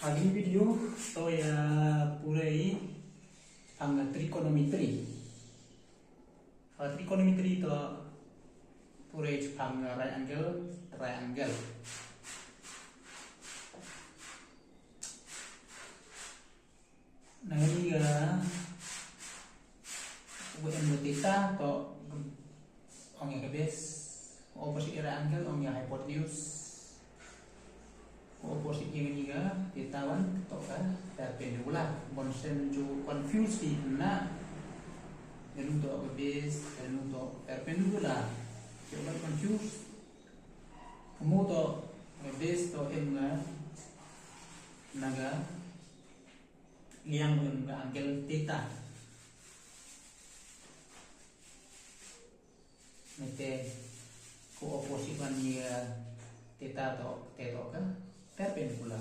Aking video tôi purei ang trigonometry. Trigonometry to purei ang right angle, triangle. Nah ini UN theta to ang yang base opposite angle ang yang hypotenuse. Opposite ini theta 1 to perpendicular. Bonsen ju confuse di na dan untuk base dan untuk perpendicular. Coba confuse. Kamu to base to m naga liang angle theta. Nete ko opposite one theta to perpendicular.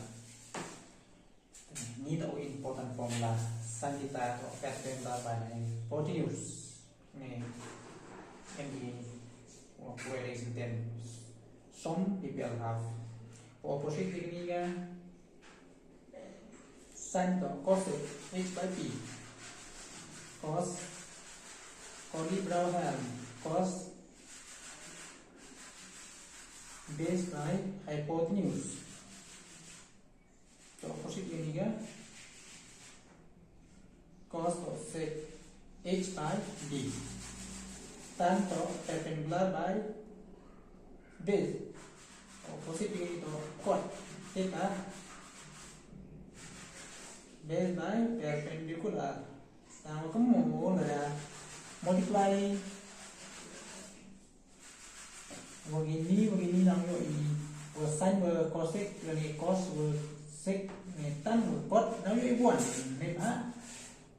Ini tahu important formula sin theta to perpendicular by hypotenuse. Ini where is then some people have opposite ini sin to cos h by p. Cos Brown cos base by hypotenuse. So opposite ini cos of sec h by d. Tan to perpendicular by base. Opposite ini to cot theta base by perpendicular. Sama kamu ada multiply begini nang yo ini sin cosec lagi cos sec tan cot nang yo ibuan nih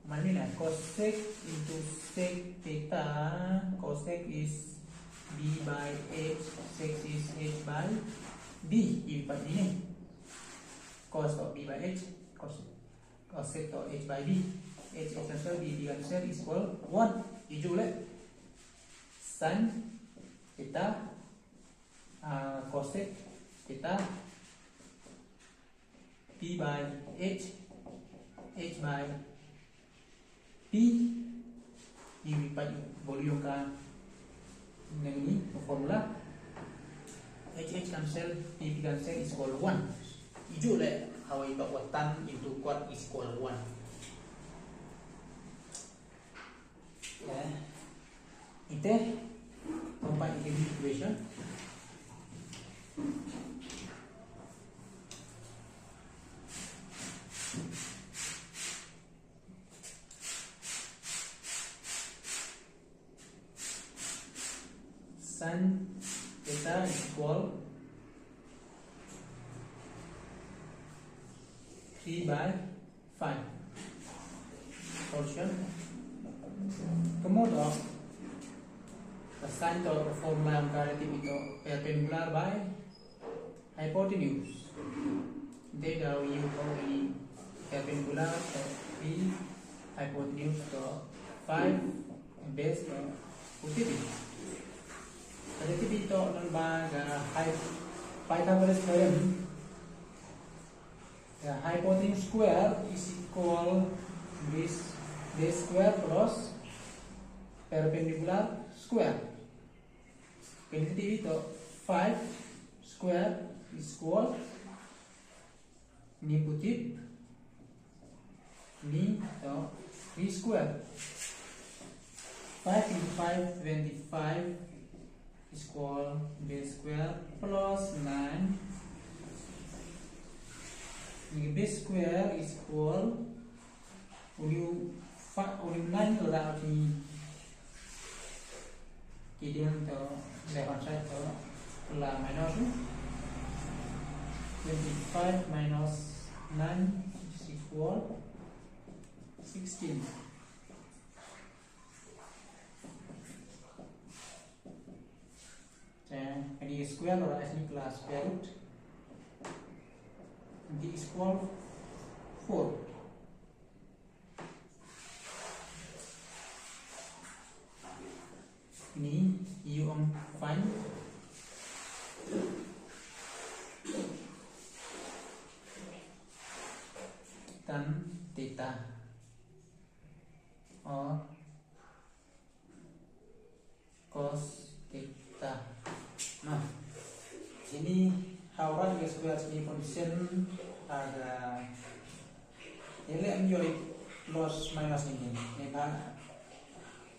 mana nih cosec into sec theta. Cosec is b by h, sec is h by b. Ini cos to b by h, cosec to h by b. H cancel, b cancel is equal 1. Hijau le sin theta cosec theta p by h, h by p. Ini volume ka ini formula h cancel, p cancel is equal 1. Hijau le how itu tan into quad is equal 1. Ite tempat ini equation. Sin theta is equal 3 by 5. Solution. Kemudian sin to formula ang relative ito perpendicular by hypotenuse. They daw yung perpendicular to 3, hypotenuse to 5, base to positive. Relative ito ng Pythagoras theorem. The hypotenuse square is equal base square plus perpendicular square. Relative ito 5 square is equal ini putih ini to 3 square. 5 into 5 25 is equal base square plus 9. Ini base square is equal uliu 9 lah di kemudian to left side to lah minus 25 minus 9 is equal 16. Ini square or ini kelas square root. D is equal 4. Ini u ang find tan theta or cos theta. Nah, ini hawra juga sebuah function ada nilai menjadi plus minus ini pak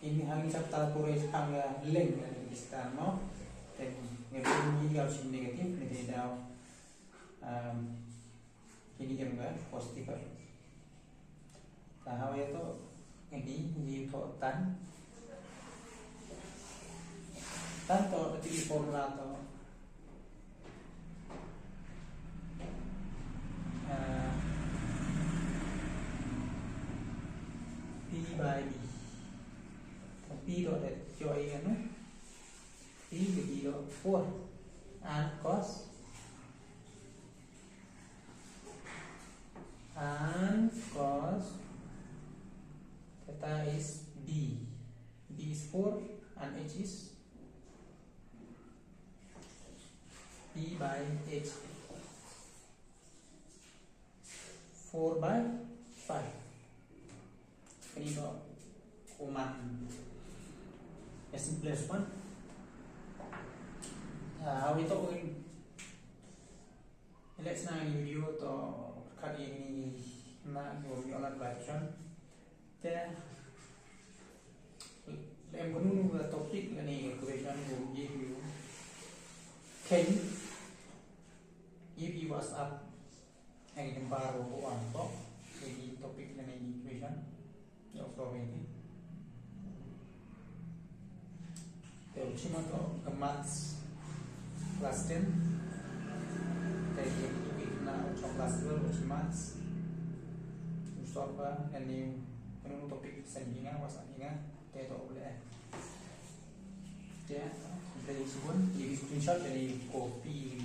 ini hal chapter pura hanga link dari kita no dan ngebunyi kalau sini negatif nanti dah ini juga positif nah hal itu ini di tan atau di formula atau P by D. P độ để cho ý nó P với D độ 4 and cos theta is B. B is 4 and H is P by H 4 by 5. Ini kok kuman as simplest one. How we talk in let's now video to kali ini na gồm những lần bài chân thế em có nung là topic là này question gồm review khynnah if you was up hay yang baru buat top jadi topik là này question jawab soal ini terus cuma to kemas Class-XII dari itu na trong Class-XII cuma Mustafa dan new penuh topik sendingan wasannya kayak to boleh ya dari sebuah jadi screenshot dari copy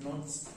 notes